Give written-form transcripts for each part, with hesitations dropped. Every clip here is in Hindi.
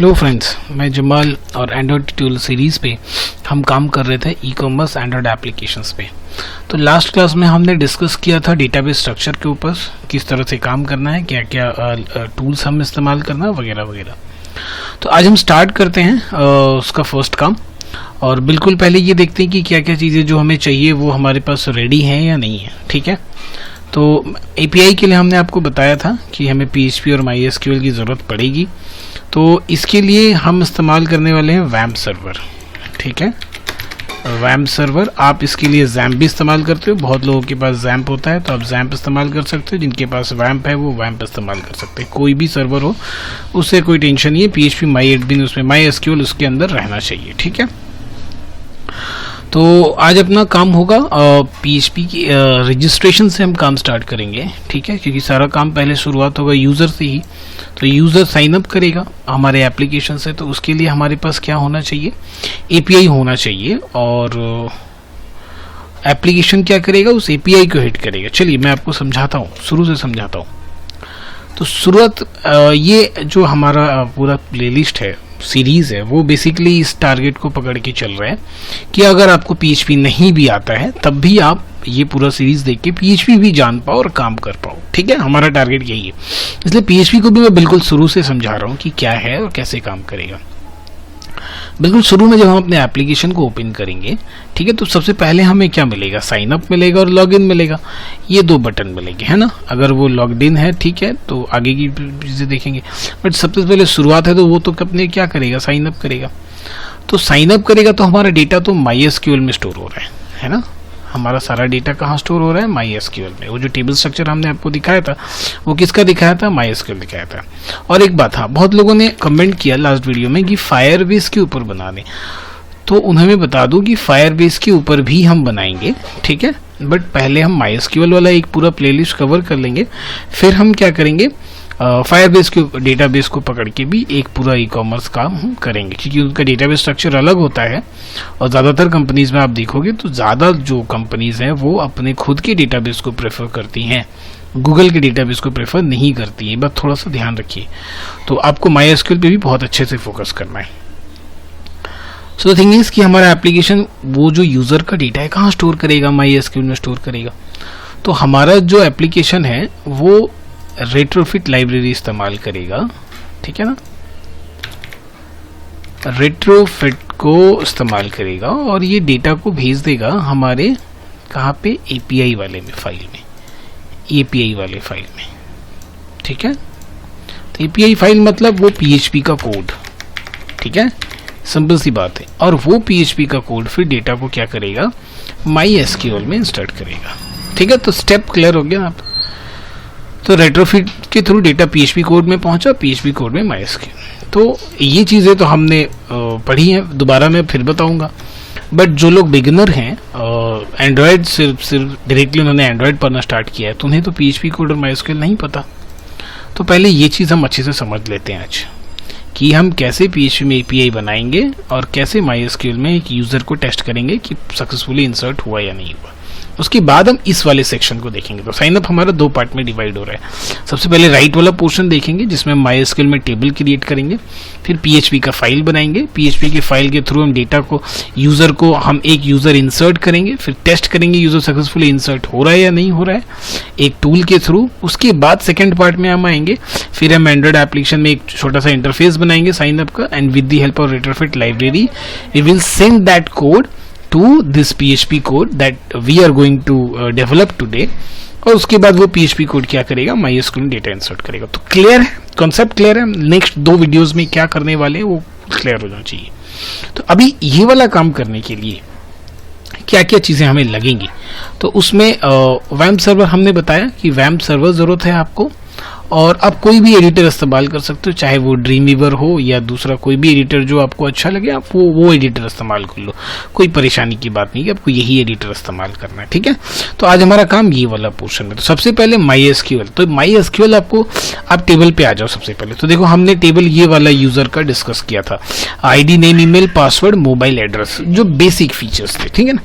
हेलो फ्रेंड्स, मैं जमाल और एंड्रॉयड ट्यूटोरियल सीरीज़ पे हम काम कर रहे थे ई कॉमर्स एंड्रॉयड एप्लीकेशंस पे। तो लास्ट क्लास में हमने डिस्कस किया था डेटाबेस स्ट्रक्चर के ऊपर, किस तरह से काम करना है, क्या क्या टूल्स हम इस्तेमाल करना है वगैरह वगैरह। तो आज हम स्टार्ट करते हैं उसका फर्स्ट काम। और बिल्कुल पहले ये देखते हैं कि क्या क्या चीज़ें जो हमें चाहिए वो हमारे पास रेडी हैं या नहीं है। ठीक है, तो API के लिए हमने आपको बताया था कि हमें PHP और MySQL की ज़रूरत पड़ेगी। तो इसके लिए हम इस्तेमाल करने वाले हैं वैम्प सर्वर। ठीक है, वैम्प सर्वर, आप इसके लिए XAMPP भी इस्तेमाल करते हो। बहुत लोगों के पास XAMPP होता है तो आप XAMPP इस्तेमाल कर सकते हो। जिनके पास वैम्प है वो वैम्प इस्तेमाल कर सकते हैं। कोई भी सर्वर हो उससे कोई टेंशन नहीं है। PHP MyAdmin उसमें, MySQL उसके अंदर रहना चाहिए। ठीक है, तो आज अपना काम होगा PHP की रजिस्ट्रेशन से हम काम स्टार्ट करेंगे। ठीक है, क्योंकि सारा काम पहले शुरुआत होगा यूज़र से ही। तो यूज़र साइन अप करेगा हमारे एप्लीकेशन से, तो उसके लिए हमारे पास क्या होना चाहिए, API होना चाहिए। और एप्लीकेशन क्या करेगा, उस API को हिट करेगा। चलिए मैं आपको समझाता हूँ, शुरू से समझाता हूँ। तो शुरुआत, ये जो हमारा पूरा प्लेलिस्ट है, सीरीज़ है, वो बेसिकली इस टारगेट को पकड़ के चल रहा है कि अगर आपको PHP नहीं भी आता है तब भी आप ये पूरा सीरीज़ देख के PHP भी जान पाओ और काम कर पाओ। ठीक है, हमारा टारगेट यही है। इसलिए PHP को भी मैं बिल्कुल शुरू से समझा रहा हूँ कि क्या है और कैसे काम करेगा। बिल्कुल शुरू में जब हम अपने एप्लीकेशन को ओपन करेंगे, ठीक है, तो सबसे पहले हमें क्या मिलेगा, साइन अप मिलेगा और लॉग इन मिलेगा। ये दो बटन मिलेंगे, है ना। अगर वो लॉग्ड इन है, ठीक है, तो आगे की चीज़ें देखेंगे। बट सबसे पहले शुरुआत है तो वो तो अपने क्या करेगा, साइन अप करेगा। तो साइन अप करेगा तो हमारा डेटा तो MySQL में स्टोर हो रहा है ना। हमारा सारा डेटा कहाँ स्टोर हो रहा है, MySQL में। वो जो टेबल स्ट्रक्चर हमने आपको दिखाया था वो किसका दिखाया था, MySQL दिखाया था। और एक बात, हाँ, बहुत लोगों ने कमेंट किया लास्ट वीडियो में कि फायरबेस के ऊपर बना दें। तो उन्हें मैं बता दूं कि फायरबेस के ऊपर भी हम बनाएंगे। ठीक है, बट पहले हम MySQL वाला एक पूरा प्लेलिस्ट कवर कर लेंगे, फिर हम क्या करेंगे, फायरबेस के डेटाबेस को पकड़ के भी एक पूरा ई कॉमर्स काम हम करेंगे। क्योंकि उनका डेटाबेस स्ट्रक्चर अलग होता है और ज़्यादातर कंपनीज में आप देखोगे तो ज़्यादा जो कंपनीज हैं वो अपने खुद के डेटाबेस को प्रेफर करती हैं, गूगल के डेटाबेस को प्रेफर नहीं करती है। बस थोड़ा सा ध्यान रखिए। तो आपको MySQL पे भी बहुत अच्छे से फोकस करना है। सो द थिंग इज कि हमारा एप्लीकेशन वो जो यूज़र का डेटा है कहाँ स्टोर करेगा, MySQL में स्टोर करेगा। तो हमारा जो एप्लीकेशन है वो रेट्रोफिट लाइब्रेरी इस्तेमाल करेगा। ठीक है ना, रेट्रोफिट को इस्तेमाल करेगा और ये डेटा को भेज देगा हमारे कहाँ पे, API वाले में, फाइल में, API वाले फाइल में। ठीक है, तो API फाइल मतलब वो PHP का कोड। ठीक है, सिंपल सी बात है। और वो PHP का कोड फिर डेटा को क्या करेगा, MySQL में इंसर्ट करेगा। ठीक है, तो स्टेप क्लियर हो गया आप। तो रेट्रोफिट के थ्रू डेटा PHP कोड में पहुंचा, PHP कोड में MySQL। तो ये चीज़ें तो हमने पढ़ी हैं, दोबारा मैं फिर बताऊंगा। बट जो लोग बिगिनर हैं, एंड्रॉयड सिर्फ डायरेक्टली उन्होंने एंड्रॉयड पढ़ना स्टार्ट किया है, तो उन्हें तो PHP कोड और MySQL नहीं पता। तो पहले ये चीज़ हम अच्छे से समझ लेते हैं आज कि हम कैसे PHP में API बनाएंगे और कैसे MySQL में एक यूज़र को टेस्ट करेंगे कि सक्सेसफुली इंसर्ट हुआ या नहीं हुआ। उसके बाद हम इस वाले सेक्शन को देखेंगे। तो साइन अप हमारा दो पार्ट में डिवाइड हो रहा है। सबसे पहले राइट वाला पोर्शन देखेंगे जिसमें MySQL में टेबल क्रिएट करेंगे, फिर PHP का फाइल बनाएंगे। PHP के फाइल के थ्रू हम डेटा को, यूज़र को, हम एक यूज़र इंसर्ट करेंगे, फिर टेस्ट करेंगे यूज़र सक्सेसफुली इंसर्ट हो रहा है या नहीं हो रहा है एक टूल के थ्रू। उसके बाद सेकेंड पार्ट में हम आएंगे, फिर हम एंड्रॉयड एप्लीकेशन में एक छोटा सा इंटरफेस बनाएंगे साइन अप का, and with the help of retrofit library we will send that code to this PHP code that we are going to develop today। और उसके बाद वो PHP कोड क्या करेगा, MySQL में डेटा इंसर्ट करेगा। तो क्लियर है, कॉन्सेप्ट क्लियर है। नेक्स्ट दो वीडियोस में क्या करने वाले हैं वो क्लियर हो जाना चाहिए। तो अभी ये वाला काम करने के लिए क्या क्या चीज़ें हमें लगेंगी, तो उसमें वैम्प सर्वर हमने बताया कि वैम्प सर्वर ज़रूरत है आपको। और आप कोई भी एडिटर इस्तेमाल कर सकते हो, चाहे वो ड्रीमवीवर हो या दूसरा कोई भी एडिटर जो आपको अच्छा लगे, आप वो एडिटर इस्तेमाल कर लो। कोई परेशानी की बात नहीं है, आपको यही एडिटर इस्तेमाल करना है। ठीक है, तो आज हमारा काम ये वाला पोर्शन में। तो सबसे पहले MySQL। तो MySQL आपको, आप टेबल पे आ जाओ सबसे पहले। तो देखो हमने टेबल ये वाला यूज़र का डिस्कस किया था, ID, name, email, password, mobile address, जो बेसिक फीचर्स थे। ठीक है ना,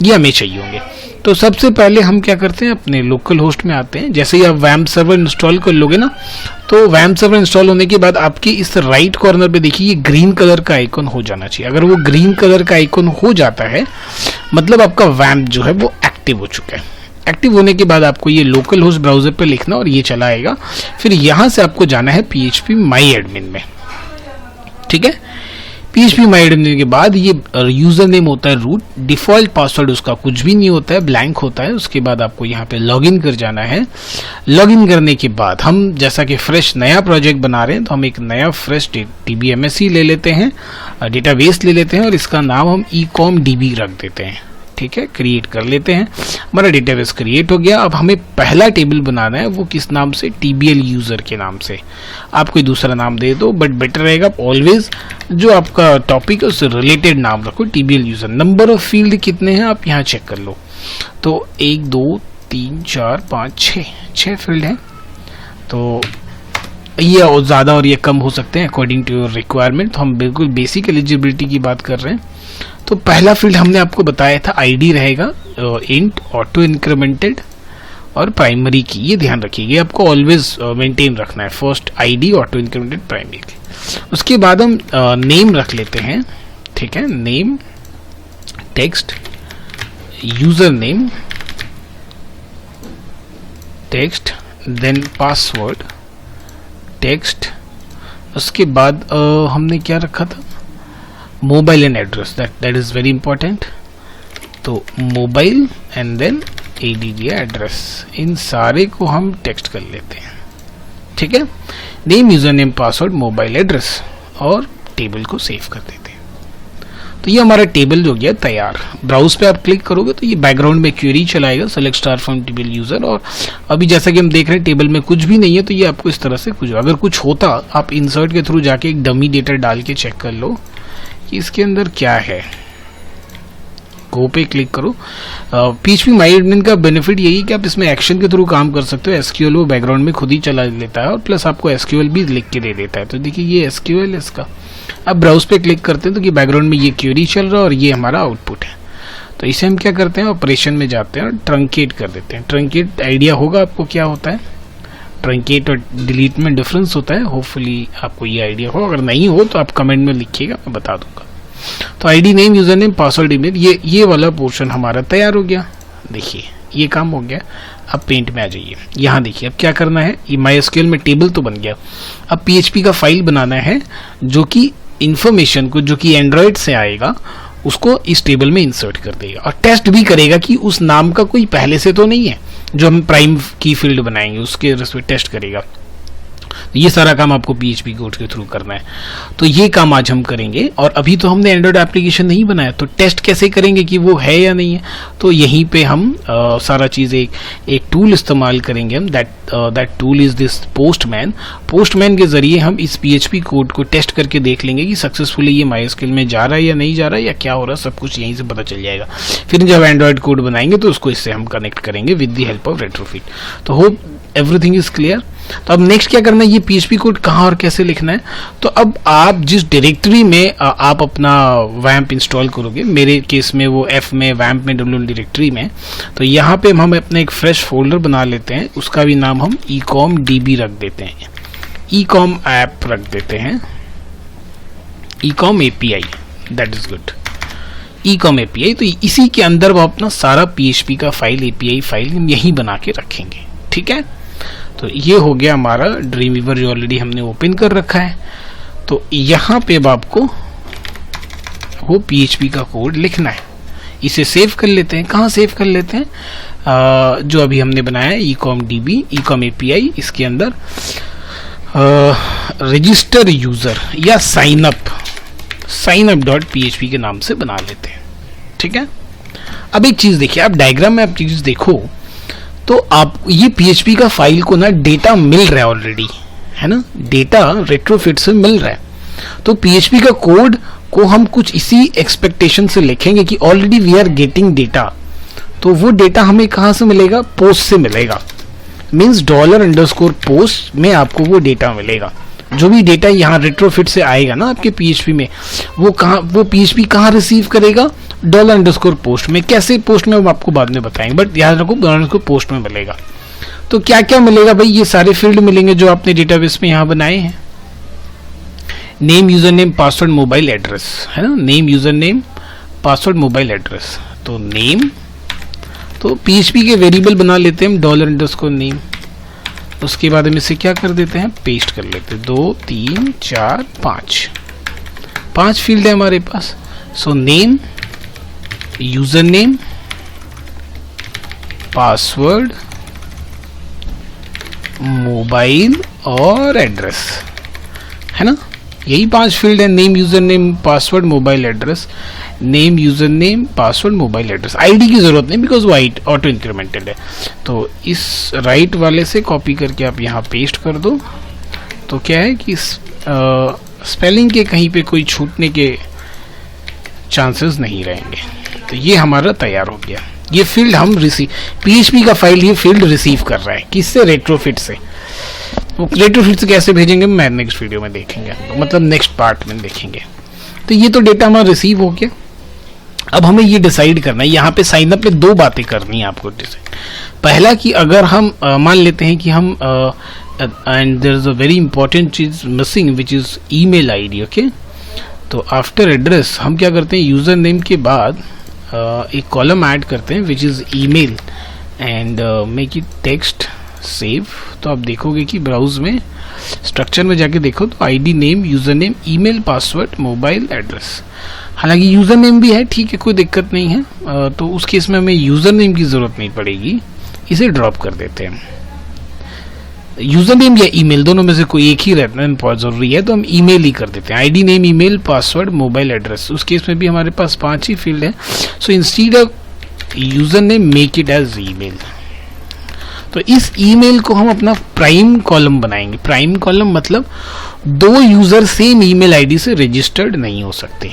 ये हमें चाहिए होंगे। तो सबसे पहले हम क्या करते हैं, अपने लोकल होस्ट में आते हैं। जैसे ही आप वैम्प सर्वर इंस्टॉल कर लोगे ना, तो वैम्प सर्वर इंस्टॉल होने के बाद आपके इस राइट कॉर्नर पे देखिए ये ग्रीन कलर का आइकन हो जाना चाहिए। अगर वो ग्रीन कलर का आइकन हो जाता है मतलब आपका वैम्प जो है वो एक्टिव हो चुका है। एक्टिव होने के बाद आपको ये लोकल होस्ट ब्राउजर पे लिखना और ये चला आएगा। फिर यहाँ से आपको जाना है PHP माई एडमिन में, ठीक है। PHP माई एडमिन के बाद ये यूजर नेम होता है रूट, डिफॉल्ट पासवर्ड उसका कुछ भी नहीं होता है, ब्लैंक होता है। उसके बाद आपको यहाँ पे लॉगिन कर जाना है। लॉगिन करने के बाद हम जैसा कि फ्रेश नया प्रोजेक्ट बना रहे हैं तो हम एक नया फ्रेश DBMSC ले लेते हैं, डेटाबेस ले लेते हैं और इसका नाम हम ecomdb रख देते हैं, ठीक है। क्रिएट कर लेते हैं, हमारा डेटाबेस क्रिएट हो गया। अब हमें पहला टेबल बनाना है, वो किस नाम से, TBL यूजर के नाम से। आप कोई दूसरा नाम दे दो बट बेटर रहेगा ऑलवेज जो आपका टॉपिक है उससे रिलेटेड नाम रखो, TBL user. Number of field कितने हैं आप यहाँ चेक कर लो। तो 1 2 3 4 5 6 फील्ड है। तो ये और ज़्यादा और ये कम हो सकते हैं अकॉर्डिंग टू योर रिक्वायरमेंट। तो हम बिल्कुल बेसिक एलिजिबिलिटी की बात कर रहे हैं। तो पहला फील्ड हमने आपको बताया था आईडी रहेगा, इंट, ऑटो इंक्रीमेंटेड और प्राइमरी की। ये ध्यान रखिए, आपको ऑलवेज मेंटेन रखना है, first ID, auto incremented, primary की। उसके बाद हम नेम रख लेते हैं, ठीक है। Name, text, user name, text, then password, text. उसके बाद हमने क्या रखा था, mobile and address, that is very important. तो mobile and then ADD address, इन सारे को हम टेक्स्ट कर लेते हैं, ठीक है। Name, user name, password, mobile address और टेबल को सेव कर देते हैं। तो ये हमारा टेबल हो गया तैयार। ब्राउज पे आप क्लिक करोगे तो ये बैकग्राउंड में क्वेरी चलाएगा, select star from table user. और अभी जैसा कि हम देख रहे हैं टेबल में कुछ भी नहीं है, तो ये आपको इस तरह से कुछ, अगर कुछ होता आप इंसर्ट के थ्रू जाके एक डमी डेटा डाल के चेक कर लो कि इसके अंदर क्या है। गो पे क्लिक करो। PHP माई एडमिन का बेनिफिट यही कि आप इसमें एक्शन के थ्रू काम कर सकते हो। SQL वो बैकग्राउंड में खुद ही चला लेता है और प्लस आपको SQL भी लिख के दे देता है। तो देखिए ये SQL है इसका। अब ब्राउज पे क्लिक करते हैं तो कि बैकग्राउंड में ये क्वेरी चल रहा है और ये हमारा आउटपुट है। तो इसे हम क्या करते हैं, ऑपरेशन में जाते हैं और ट्रंकेट कर देते हैं। ट्रंकेट आइडिया होगा आपको क्या होता है, ट्रंकेट और डिलीट में डिफरेंस होता है। होपफुली आपको ये आइडिया हो, अगर नहीं हो तो आप कमेंट में लिखिएगा, मैं बता दूंगा। तो ID, name, user name, password, email, ये वाला पोर्शन हमारा तैयार हो गया। देखिए ये काम हो गया। अब पेंट में आ जाइए, यहाँ देखिए अब क्या करना है। ये MySQL में टेबल तो बन गया। अब PHP का फाइल बनाना है जो कि इंफॉर्मेशन को, जो कि एंड्रॉयड से आएगा, उसको इस टेबल में इंसर्ट कर देगा और टेस्ट भी करेगा कि उस नाम का कोई पहले से तो नहीं है। जो हम प्राइम की फील्ड बनाएंगे उसके रिस्पेक्ट टेस्ट करेगा। ये सारा काम आपको PHP कोड के थ्रू करना है। तो ये काम आज हम करेंगे। और अभी तो हमने एंड्रॉयड एप्लीकेशन नहीं बनाया, तो टेस्ट कैसे करेंगे कि वो है या नहीं है। तो यहीं पे हम सारा चीज़ एक टूल इस्तेमाल करेंगे हम। That tool is this postman. Postman के जरिए हम इस PHP कोड को टेस्ट करके देख लेंगे कि सक्सेसफुली ये MySQL में जा रहा है या नहीं जा रहा है, या क्या हो रहा है, सब कुछ यहीं से पता चल जाएगा। फिर जब एंड्रॉयड कोड बनाएंगे तो उसको इससे हम कनेक्ट करेंगे with the help of retrofit. तो होप एवरीथिंग इज क्लियर। तो अब नेक्स्ट क्या करना है, ये PHP कोड कहाँ और कैसे लिखना है। तो अब आप जिस डायरेक्टरी में आप अपना वैम्प इंस्टॉल करोगे, मेरे केस में वो F में, वैम्प में, W डायरेक्टरी में, तो यहाँ पे हम अपना एक फ्रेश फोल्डर बना लेते हैं। उसका भी नाम हम ecomdb रख देते हैं, ecom ऐप रख देते हैं, ecom API, that is good, ecom API। तो इसी के अंदर वो अपना सारा PHP का फाइल, API फाइल हम यहीं बना के रखेंगे, ठीक है। तो ये हो गया हमारा ड्रीमवीवर जो ऑलरेडी हमने ओपन कर रखा है। तो यहाँ पे अब आपको वो PHP का कोड लिखना है। इसे सेव कर लेते हैं। कहाँ सेव कर लेते हैं, जो अभी हमने बनाया है ecomdb, ecom API, इसके अंदर रजिस्टर यूजर या साइनअप.php के नाम से बना लेते हैं, ठीक है। अब एक चीज देखिए, आप डायग्राम में आप चीज देखो तो आप ये PHP का फाइल को ना डेटा मिल रहा है ऑलरेडी, है ना, डेटा रेट्रोफिट से मिल रहा है। तो PHP का कोड को हम कुछ इसी एक्सपेक्टेशन से लिखेंगे कि already we are getting data. तो वो डेटा हमें कहाँ से मिलेगा, पोस्ट से मिलेगा। मीन्स $_पोस्ट में आपको वो डेटा मिलेगा। जो भी डेटा यहाँ रेट्रोफिट से आएगा ना आपके पीएचपी में, वो पीएचपी कहाँ रिसीव करेगा, $_पोस्ट में। कैसे पोस्ट में हम आपको बाद में बताएंगे, बट याद रखो $पोस्ट में मिलेगा। तो क्या क्या मिलेगा भाई, ये सारे फील्ड मिलेंगे जो आपने डेटाबेस में यहाँ बनाए हैं। Name, user name, password, mobile address, है ना, name, user name, password, mobile address. तो नेम, तो पीएचपी के वेरिएबल बना लेते हैं हम $_नेम। उसके बाद हम इसे क्या कर देते हैं, पेस्ट कर लेते हैं। 2 3 4 5 फील्ड है हमारे पास। So name, user name, password, mobile और एड्रेस, है ना, यही 5 फील्ड है। Name, user name, password, mobile address. Name, user name, password, mobile address. ID की जरूरत नहीं बिकॉज वो ऑटो इंक्रीमेंटेड है। तो इस राइट वाले से कॉपी करके आप यहाँ पेस्ट कर दो। तो क्या है कि स्पेलिंग के कहीं पे कोई छूटने के चांसेस नहीं रहेंगे। तो ये हमारा तैयार हो गया। ये फील्ड हम पीएचपी का फाइल ये फील्ड रिसीव कर रहा है, किससे, रेट्रोफिट से। रेट्रोफिट से कैसे भेजेंगे मैं नेक्स्ट वीडियो में देखेंगे, मतलब नेक्स्ट पार्ट में देखेंगे। तो ये तो डेटा हमारा रिसीव हो गया। अब हमें ये डिसाइड करना है, यहाँ पे साइन अप में 2 बातें करनी है आपको डिसाइड। पहला कि अगर हम मान लेते हैं कि हम and there is a very important चीज missing which is email ID. Okay, तो आफ्टर एड्रेस हम क्या करते हैं, यूजर नेम के बाद एक कॉलम ऐड करते हैं विच is email and make it text save. तो आप देखोगे कि ब्राउज में स्ट्रक्चर में जाके देखो तो ID, name, user name, email, password, mobile address. हालांकि यूजर नेम भी है, ठीक है, कोई दिक्कत नहीं है। तो उस केस में हमें यूजर नेम की जरूरत नहीं पड़ेगी, इसे ड्रॉप कर देते हैं। यूजर नेम या ईमेल दोनों में से कोई एक ही रहना बहुत जरूरी है, तो हम ईमेल ही कर देते हैं। ID, name, email, password, mobile address. उस केस में भी हमारे पास 5 ही फील्ड है। So instead of user name make it as email. तो इस ईमेल को हम अपना प्राइम कॉलम बनाएंगे। प्राइम कॉलम मतलब 2 यूजर सेम ईमेल आईडी से रजिस्टर्ड नहीं हो सकते।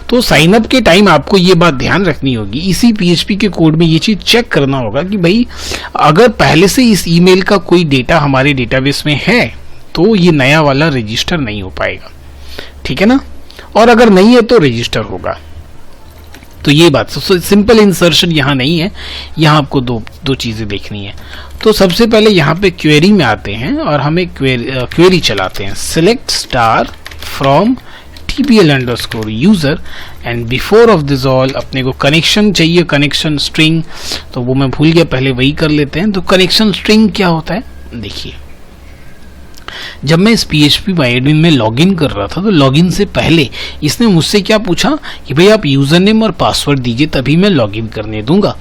तो साइन अप के टाइम आपको ये बात ध्यान रखनी होगी, इसी पीएचपी के कोड में ये चीज चेक करना होगा कि भाई अगर पहले से इस ईमेल का कोई डेटा हमारे डेटाबेस में है तो ये नया वाला रजिस्टर नहीं हो पाएगा, ठीक है ना, और अगर नहीं है तो रजिस्टर होगा। तो ये बात सिंपल इंसर्शन यहाँ नहीं है, यहाँ आपको दो चीजें देखनी है। तो सबसे पहले यहाँ पे क्वेरी में आते हैं और हमें क्वेरी चलाते हैं, select star from tpl_user and before of this all अपने को कनेक्शन चाहिए, कनेक्शन स्ट्रिंग। तो वो मैं भूल गया, पहले वही कर लेते हैं। तो कनेक्शन स्ट्रिंग क्या होता है, देखिए जब मैं इस PHP MyAdmin में लॉगिन कर रहा था तो लॉगिन से पहले इसने मुझसे क्या पूछा कि भाई आप यूजर नेम और पासवर्ड दीजिए तभी मैं लॉगिन करने दूंगा।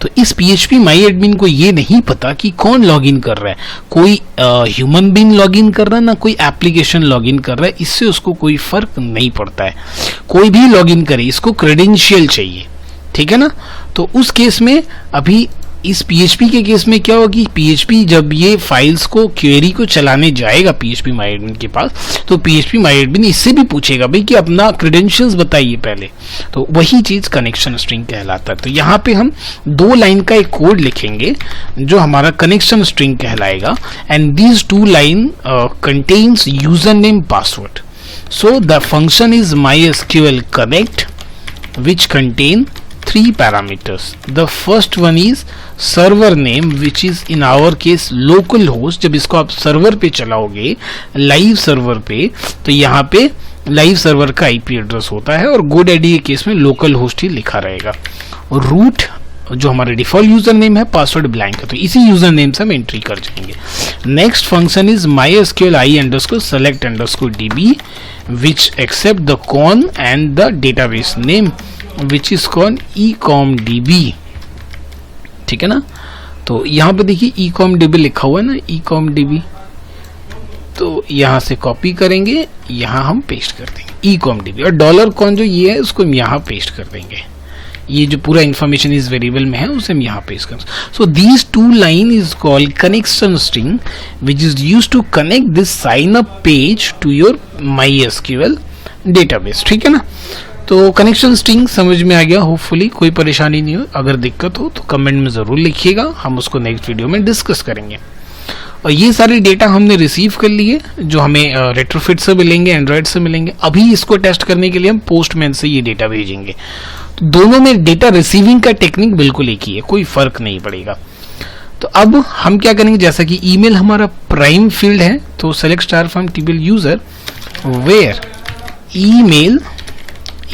तो इस PHP MyAdmin को ये नहीं पता कि कौन लॉगिन कर रहा है, कोई ह्यूमन बीइंग लॉगिन कर रहा है ना कोई एप्लीकेशन लॉगिन कर रहा है, इससे उसको कोई फर्क नहीं पड़ता है। कोई भी लॉगिन करे, इसको क्रेडेंशियल चाहिए, ठीक है ना। तो उस केस में अभी इस PHP के केस में क्या होगी, PHP जब ये फाइल्स को क्वेरी को चलाने जाएगा PHP MyAdmin के पास तो PHP MyAdmin इससे भी पूछेगा भाई कि अपना क्रेडेंशियल्स बताइए पहले। तो वही चीज कनेक्शन स्ट्रिंग कहलाता है। तो यहाँ पे हम 2 लाइन का एक कोड लिखेंगे जो हमारा कनेक्शन स्ट्रिंग कहलाएगा and these 2 line contains user name password. So the function is MySQL connect which contain 3 parameters. The first one is server name which is in our case local host। जब इसको आप सर्वर पे चलाओगे लाइव सर्वर पे तो यहाँ पे लाइव सर्वर का IP एड्रेस होता है और GoDaddy के केस में लोकल होस्ट ही लिखा रहेगा। रूट जो हमारा डिफॉल्ट यूजर नेम है, पासवर्ड ब्लैंक है, तो इसी यूजर नेम से हम एंट्री कर जाएंगे। Next function is MySQL i_select_db which accept the con and the database name which is called ecomdb, ठीक है ना। तो यहाँ पे देखिए ecomdb लिखा हुआ है ना, ecomdb। तो यहाँ से कॉपी करेंगे, यहाँ हम पेस्ट कर देंगे ecomdb और $con जो ये है उसको हम यहाँ पेस्ट कर देंगे। ये जो पूरा इंफॉर्मेशन इस वेरिएबल में है उसे हम यहाँ पेस्ट करें। So these 2 line is called connection string which is used to connect this sign up page to your MySQL database, ठीक है ना। तो कनेक्शन स्ट्रिंग समझ में आ गया, होपफुली कोई परेशानी नहीं हो। अगर दिक्कत हो तो कमेंट में जरूर लिखिएगा, हम उसको नेक्स्ट वीडियो में डिस्कस करेंगे। और ये सारे डेटा हमने रिसीव कर लिए जो हमें रेट्रोफिट से मिलेंगे, एंड्रॉयड से मिलेंगे। अभी इसको टेस्ट करने के लिए हम पोस्टमैन से ये डेटा भेजेंगे। तो दोनों में डेटा रिसीविंग का टेक्निक बिल्कुल एक ही है, कोई फर्क नहीं पड़ेगा। तो अब हम क्या करेंगे, जैसा कि ईमेल हमारा प्राइम फील्ड है, तो select star from table user where email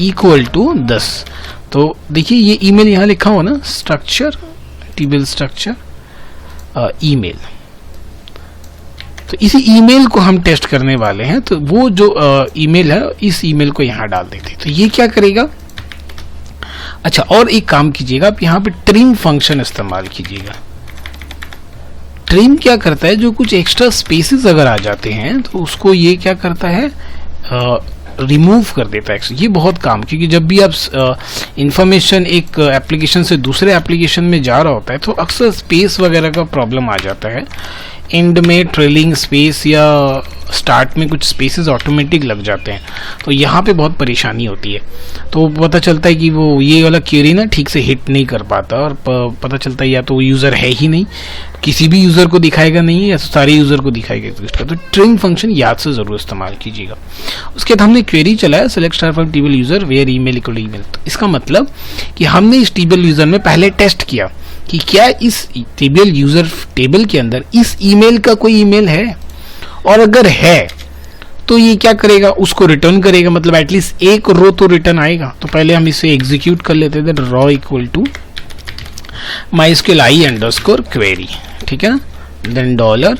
equal to 10। तो देखिए ये ईमेल यहाँ लिखा हुआ ना, स्ट्रक्चर टेबल स्ट्रक्चर ईमेल। तो इसी ईमेल को हम टेस्ट करने वाले हैं। तो वो जो ईमेल है, इस ईमेल को यहाँ डाल देते हैं। तो ये क्या करेगा, अच्छा और एक काम कीजिएगा, आप यहाँ पे ट्रिम फंक्शन इस्तेमाल कीजिएगा। ट्रिम क्या करता है, जो कुछ एक्स्ट्रा स्पेसेस अगर आ जाते हैं तो उसको ये क्या करता है, रिमूव कर देता है। ये बहुत काम, क्योंकि जब भी आप इंफॉर्मेशन एक एप्लीकेशन से दूसरे एप्लीकेशन में जा रहा होता है तो अक्सर स्पेस वगैरह का प्रॉब्लम आ जाता है। एंड में ट्रेलिंग स्पेस या स्टार्ट में कुछ स्पेसेस ऑटोमेटिक लग जाते हैं, तो यहाँ पे बहुत परेशानी होती है। तो पता चलता है कि वो ये वाला क्वेरी ना ठीक से हिट नहीं कर पाता, और पता चलता है या तो वो यूज़र है ही नहीं, किसी भी यूज़र को दिखाएगा नहीं, या तो सारे यूज़र को दिखाएगा। तो ट्रिम फंक्शन याद से ज़रूर इस्तेमाल कीजिएगा। उसके बाद हमने क्वेरी चलाया, select star from table user where email equal to email. तो इसका मतलब कि हमने इस टेबल यूज़र में पहले टेस्ट किया कि क्या इस टेबल यूज़र टेबल के अंदर इस ईमेल का कोई ईमेल है, और अगर है तो ये क्या करेगा, उसको रिटर्न करेगा, मतलब एटलीस्ट एक रो तो रिटर्न आएगा। तो पहले हम इसे एग्जीक्यूट कर लेते थे, raw equal to mysql i underscore query, ठीक है ना, देन डॉलर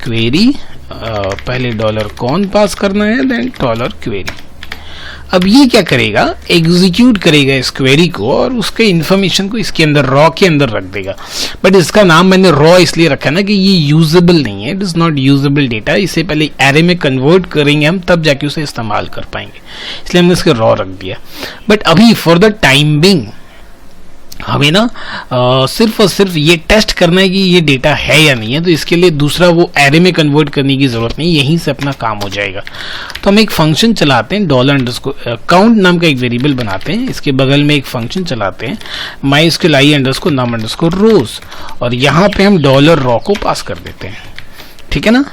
क्वेरी, पहले डॉलर कौन पास करना है, देन डॉलर क्वेरी। अब ये क्या करेगा, एग्जीक्यूट करेगा इस क्वेरी को और उसके इंफॉर्मेशन को इसके अंदर रॉ के अंदर रख देगा। बट इसका नाम मैंने रॉ इसलिए रखा ना कि ये यूजेबल नहीं है, it is not usable data. इसे पहले एरे में कन्वर्ट करेंगे हम, तब जाके उसे इस्तेमाल कर पाएंगे, इसलिए हमने इसके रॉ रख दिया। बट अभी फॉर द टाइम बिंग हमें ना सिर्फ और सिर्फ ये टेस्ट करना है कि ये डेटा है या नहीं है। तो इसके लिए दूसरा वो एरे में कन्वर्ट करने की जरूरत नहीं, यहीं से अपना काम हो जाएगा। तो हम एक फंक्शन चलाते हैं, डॉलर अंडरस्कोर काउंट नाम का एक वेरिएबल बनाते हैं, इसके बगल में एक फंक्शन चलाते हैं mysql i अंडरस्कोर नाम अंडरस्कोर रोज, और यहाँ पे हम डॉलर रॉ को पास कर देते हैं, ठीक है ना।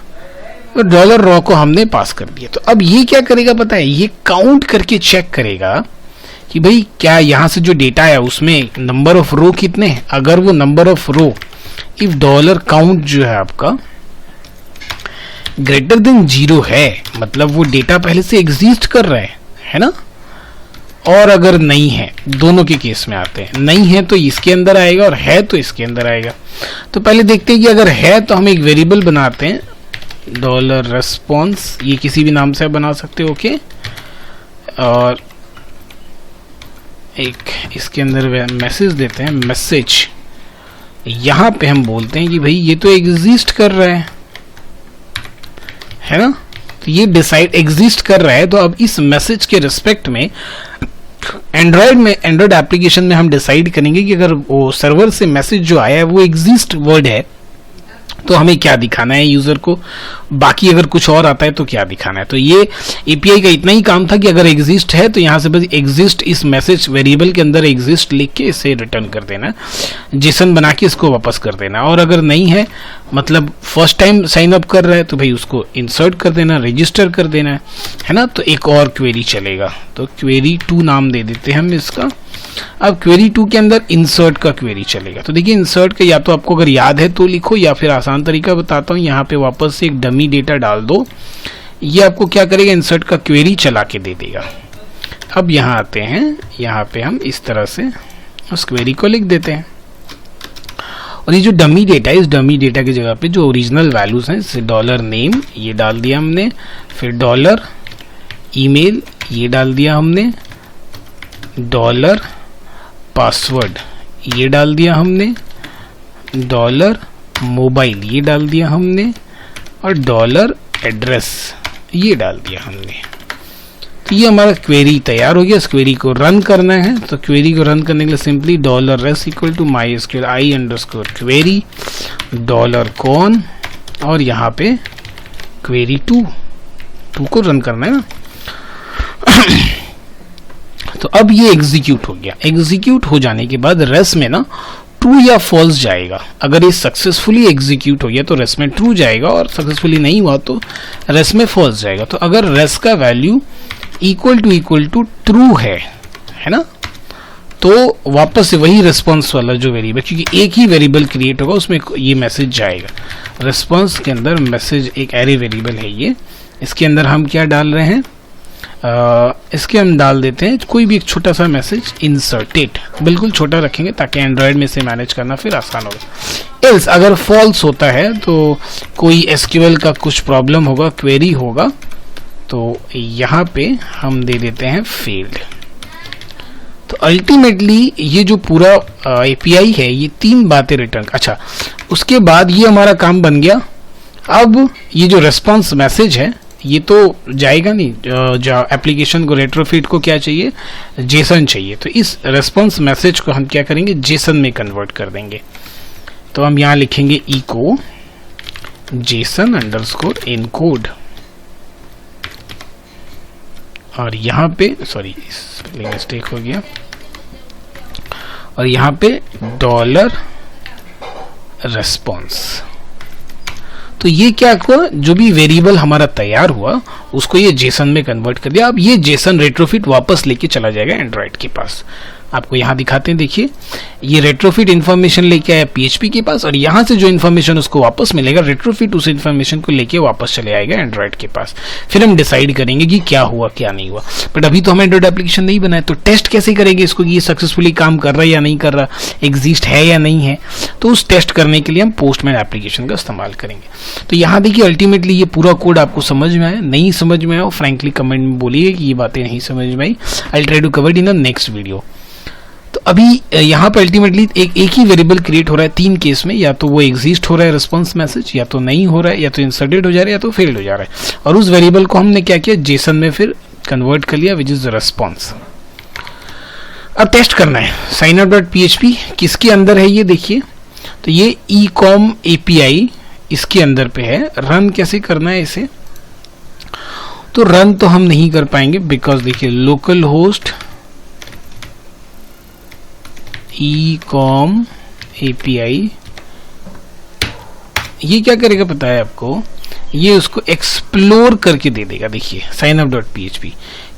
तो डॉलर रॉ को हमने पास कर दिया। तो अब ये क्या करेगा पता है, ये काउंट करके चेक करेगा कि भाई क्या यहाँ से जो डेटा है उसमें नंबर ऑफ रो कितने हैं। अगर वो number of row if dollar count जो है आपका ग्रेटर देन 0 है, मतलब वो डेटा पहले से एग्जिस्ट कर रहा है ना। और अगर नहीं है, दोनों के केस में आते हैं, नहीं है तो इसके अंदर आएगा और है तो इसके अंदर आएगा। तो पहले देखते हैं कि अगर है तो हम एक वेरिएबल बनाते हैं, डॉलर रेस्पॉन्स, ये किसी भी नाम से बना सकते हो, ओके। और एक इसके अंदर मैसेज देते हैं, मैसेज, यहां पे हम बोलते हैं कि भाई ये तो एग्जिस्ट कर रहा है ना। तो ये डिसाइड एग्जिस्ट कर रहा है, तो अब इस मैसेज के रिस्पेक्ट में एंड्रॉयड एप्लीकेशन में हम डिसाइड करेंगे कि अगर वो सर्वर से मैसेज जो आया है वो एग्जिस्ट वर्ड है तो हमें क्या दिखाना है यूजर को, बाकी अगर कुछ और आता है तो क्या दिखाना है। तो ये एपीआई का इतना ही काम था कि अगर एग्जिस्ट है तो यहाँ से बस एग्जिस्ट इस मैसेज वेरिएबल के अंदर एग्जिस्ट लिख के इसे रिटर्न कर देना, जेसन बना के इसको वापस कर देना। और अगर नहीं है, मतलब फर्स्ट टाइम साइन अप कर रहा है, तो भाई उसको इंसर्ट कर देना, रजिस्टर कर देना है ना। तो एक और क्वेरी चलेगा, तो क्वेरी 2 नाम दे देते हैं हम इसका। अब क्वेरी 2 के अंदर इंसर्ट का क्वेरी चलेगा। तो देखिए इंसर्ट का या तो आपको अगर याद है तो लिखो, या फिर आसान तरीका बताता हूँ, यहाँ पे वापस से एक डमी डेटा डाल दो, ये आपको क्या करेगा, इंसर्ट का क्वेरी चला के दे देगा। अब यहाँ आते हैं, यहाँ पे हम इस तरह से उस क्वेरी को लिख देते हैं, और ये जो डमी डेटा है, इस डमी डेटा की जगह पे जो ओरिजिनल वैल्यूज हैं, जैसे डॉलर नेम ये डाल दिया हमने, फिर डॉलर ईमेल ये डाल दिया हमने, डॉलर पासवर्ड ये डाल दिया हमने, डॉलर मोबाइल ये डाल दिया हमने, और डॉलर एड्रेस ये डाल दिया हमने। तो ये हमारा क्वेरी तैयार हो गया। इस क्वेरी को रन करना है, तो क्वेरी को रन करने के लिए simply dollar res equal to mysql i underscore query dollar con, और यहाँ पे क्वेरी 2 को रन करना है ना। तो अब ये एग्जीक्यूट हो गया। एग्जीक्यूट हो जाने के बाद रेस में ना ट्रू या फॉल्स जाएगा। अगर ये सक्सेसफुली एग्जीक्यूट हो गया तो रेस्ट में ट्रू जाएगा, और सक्सेसफुली नहीं हुआ तो रेस्ट में फॉल्स जाएगा। तो अगर रेस्ट का वैल्यू इक्वल टू ट्रू है ना, तो वापस से वही रिस्पॉन्स वाला जो वेरिएबल, क्योंकि एक ही वेरिएबल क्रिएट होगा उसमें ये मैसेज जाएगा। रिस्पॉन्स के अंदर मैसेज एक एरे वेरिएबल है ये, इसके अंदर हम क्या डाल रहे हैं, इसके हम डाल देते हैं कोई भी एक छोटा सा मैसेज, इंसर्टेड, बिल्कुल छोटा रखेंगे ताकि एंड्रॉयड में से मैनेज करना फिर आसान होगा। एल्स अगर फॉल्स होता है तो कोई एसक्यूएल का कुछ प्रॉब्लम होगा, क्वेरी होगा, तो यहाँ पे हम दे देते हैं फेल्ड। तो अल्टीमेटली ये जो पूरा एपीआई है ये 3 बातें रिटर्न, अच्छा उसके बाद ये हमारा काम बन गया। अब ये जो रेस्पॉन्स मैसेज है ये तो जाएगा नहीं, जो एप्लीकेशन को रेट्रोफिट को क्या चाहिए, जेसन चाहिए। तो इस रेस्पॉन्स मैसेज को हम क्या करेंगे, जेसन में कन्वर्ट कर देंगे। तो हम यहाँ लिखेंगे इको जेसन अंडरस्कोर इनकोड, और यहाँ पे सॉरी मिस्टेक हो गया, और यहाँ पे डॉलर रेस्पॉन्स। तो ये क्या हुआ, जो भी वेरिएबल हमारा तैयार हुआ उसको ये जेसन में कन्वर्ट कर दिया। अब ये जेसन रेट्रोफिट वापस लेके चला जाएगा एंड्रॉयड के पास। आपको यहाँ दिखाते हैं, देखिए ये रेट्रोफिट इन्फॉर्मेशन लेके आया पीएचपी के पास, और यहाँ से जो इन्फॉर्मेशन उसको वापस मिलेगा, रेट्रोफिट उस इन्फॉर्मेशन को लेके वापस चले आएगा एंड्रॉयड के पास। फिर हम डिसाइड करेंगे कि क्या हुआ क्या नहीं हुआ। बट अभी तो हम एंड्रॉयड एप्लीकेशन नहीं बनाए, तो टेस्ट कैसे करेंगे इसको कि ये सक्सेसफुली काम कर रहा है या नहीं कर रहा, एग्जिस्ट है या नहीं है। तो उस टेस्ट करने के लिए हम पोस्टमैन एप्लीकेशन का इस्तेमाल करेंगे। तो यहाँ देखिए अल्टीमेटली ये पूरा कोड आपको समझ में आया, नहीं समझ में आया फ्रैंकली कमेंट में बोलिए कि ये बातें नहीं समझ में आई। I try to cover in the next video. तो अभी यहाँ पर अल्टीमेटली एक ही वेरिएबल क्रिएट हो रहा है 3 केस में, या तो वो एग्जिस्ट हो रहा है रिस्पॉन्स मैसेज, या तो नहीं हो रहा है, या तो इंसर्टेड हो जा रहा है, या तो फेल्ड हो जा रहा है। और उस वेरिएबल को हमने क्या किया, जेसन में फिर कन्वर्ट कर लिया, विच इज रेस्पॉन्स। अब टेस्ट करना है signup.php किसके अंदर है ये देखिए, तो ये ecom API इसके अंदर पे है। रन कैसे करना है इसे, तो रन तो हम नहीं कर पाएंगे बिकॉज देखिए लोकल होस्ट ecom API ये क्या करेगा पता है आपको, ये उसको एक्सप्लोर करके दे देगा। देखिए signup.php,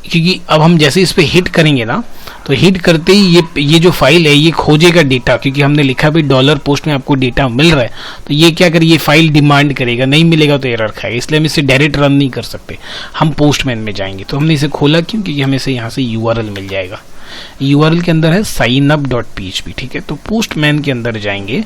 क्योंकि अब हम जैसे इस पे हिट करेंगे ना, तो हिट करते ही ये जो फाइल है ये खोजेगा डेटा, क्योंकि हमने लिखा भी डॉलर पोस्ट में आपको डेटा मिल रहा है। तो ये क्या करे, ये फाइल डिमांड करेगा, नहीं मिलेगा तो एरर खाएगा, इसलिए हम इसे डायरेक्ट रन नहीं कर सकते, हम पोस्टमैन में जाएंगे। तो हमने इसे खोला क्यों, क्योंकि हमें से यहाँ से URL मिल जाएगा। URL के अंदर है signup.php, ठीक है। तो पोस्टमैन के अंदर जाएंगे,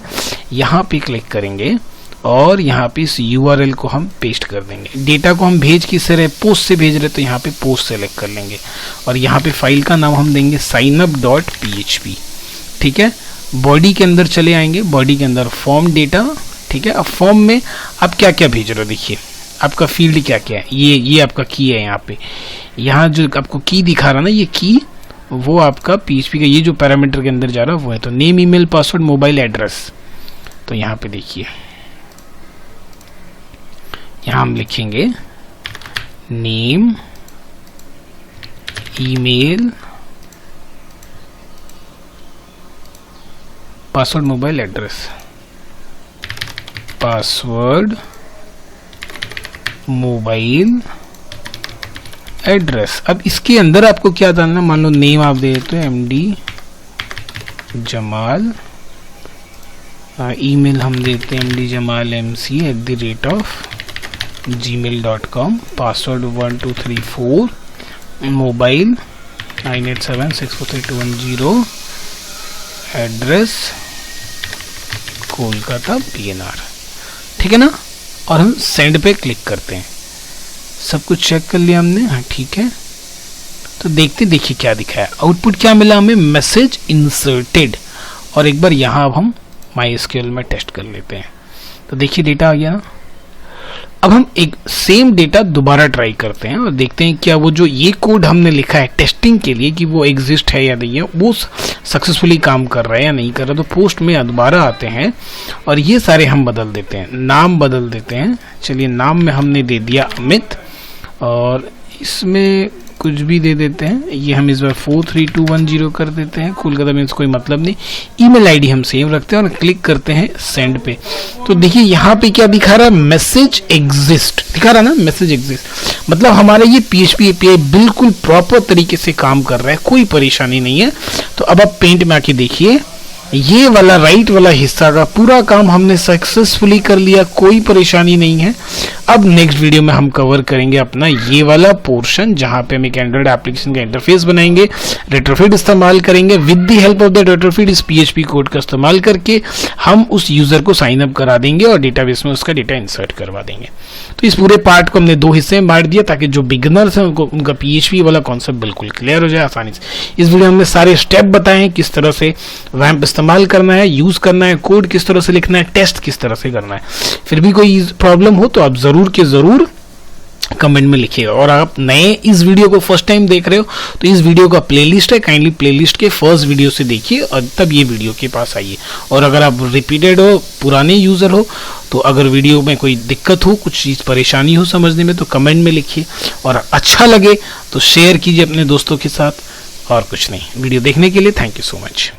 यहाँ पे क्लिक करेंगे, और यहाँ पे इस URL को हम पेस्ट कर देंगे। डेटा को हम भेज किससे रहे, पोस्ट से भेज रहे, तो यहाँ पे पोस्ट सेलेक्ट कर लेंगे, और यहाँ पे फाइल का नाम हम देंगे signup.php, ठीक है। बॉडी के अंदर चले आएंगे, बॉडी के अंदर फॉर्म डेटा, ठीक है। अब फॉर्म में आप क्या क्या भेज रहे हो, देखिए आपका फील्ड क्या क्या है, ये आपका की है। यहाँ पे यहाँ जो आपको की दिखा रहा ना, ये की वो आपका PHP का ये जो पैरामीटर के अंदर जा रहा है वो है। तो name, email, password, mobile address. तो यहाँ पे देखिए यहाँ हम लिखेंगे name, email, password, mobile address, password, mobile address. अब इसके अंदर आपको क्या डालना, मान लो नेम आप दे देते हो MD जमाल, ईमेल हम देते हैं mdjamalmc@gmail.com, password 1234, mobile 9876432110, address Kolkata PNR, ठीक है ना। और हम सेंड पे क्लिक करते हैं। सब कुछ चेक कर लिया हमने, हाँ ठीक है। तो देखिए क्या दिखाया, आउटपुट क्या मिला हमें, मैसेज इंसर्टेड। और एक बार यहाँ अब हम MySQL में टेस्ट कर लेते हैं। तो देखिए डेटा आ गया ना। अब हम एक सेम डेटा दोबारा ट्राई करते हैं और देखते हैं क्या वो जो ये कोड हमने लिखा है टेस्टिंग के लिए कि वो एग्जिस्ट है या नहीं है, वो सक्सेसफुली काम कर रहा है या नहीं कर रहा। तो पोस्ट में दोबारा आते हैं और ये सारे हम बदल देते हैं, नाम बदल देते हैं। चलिए नाम में हमने दे दिया अमित, और इसमें कुछ भी दे देते हैं। ये हम इस बार 43210 कर देते हैं। कोलकाता मीन्स कोई मतलब नहीं। ईमेल आईडी हम सेम रखते हैं और क्लिक करते हैं सेंड पे। तो देखिए यहाँ पे क्या दिखा रहा है, मैसेज एग्जिस्ट दिखा रहा है ना, मैसेज एग्जिस्ट। मतलब हमारा ये PHP API बिल्कुल प्रॉपर तरीके से काम कर रहा है, कोई परेशानी नहीं है। तो अब आप पेंट में आके देखिए, ये वाला राइट वाला हिस्सा का पूरा काम हमने सक्सेसफुली कर लिया, कोई परेशानी नहीं है। अब नेक्स्ट वीडियो में हम कवर करेंगे अपना ये वाला पोर्शन, जहां पे हम एक एंड्रॉइड एप्लीकेशन का इंटरफेस बनाएंगे, रेट्रोफिट इस्तेमाल करेंगे। With the help of the retrofit इस PHP कोड का इस्तेमाल करके हम उस यूजर को साइन अप करा देंगे और डेटाबेस में उसका डेटा इंसर्ट करवा देंगे। तो इस पूरे पार्ट को हमने 2 हिस्से में बांट दिया ताकि जो बिगिनर्स हैं उनका PHP वाला कॉन्सेप्ट बिल्कुल क्लियर हो जाए आसानी से। इस वीडियो में हमने सारे स्टेप बताए हैं, किस तरह से वैम्प इस्तेमाल करना है, यूज करना है, कोड किस तरह से लिखना है, टेस्ट किस तरह से करना है। फिर भी कोई प्रॉब्लम हो तो आप जरूर के जरूर कमेंट में लिखिएगा। और आप नए इस वीडियो को फर्स्ट टाइम देख रहे हो तो इस वीडियो का प्लेलिस्ट है, काइंडली प्लेलिस्ट के फर्स्ट वीडियो से देखिए और तब ये वीडियो के पास आइए। और अगर आप रिपीटेड हो, पुराने यूजर हो, तो अगर वीडियो में कोई दिक्कत हो, कुछ चीज़ परेशानी हो समझने में, तो कमेंट में लिखिए। और अच्छा लगे तो शेयर कीजिए अपने दोस्तों के साथ। और कुछ नहीं, वीडियो देखने के लिए थैंक यू सो मच।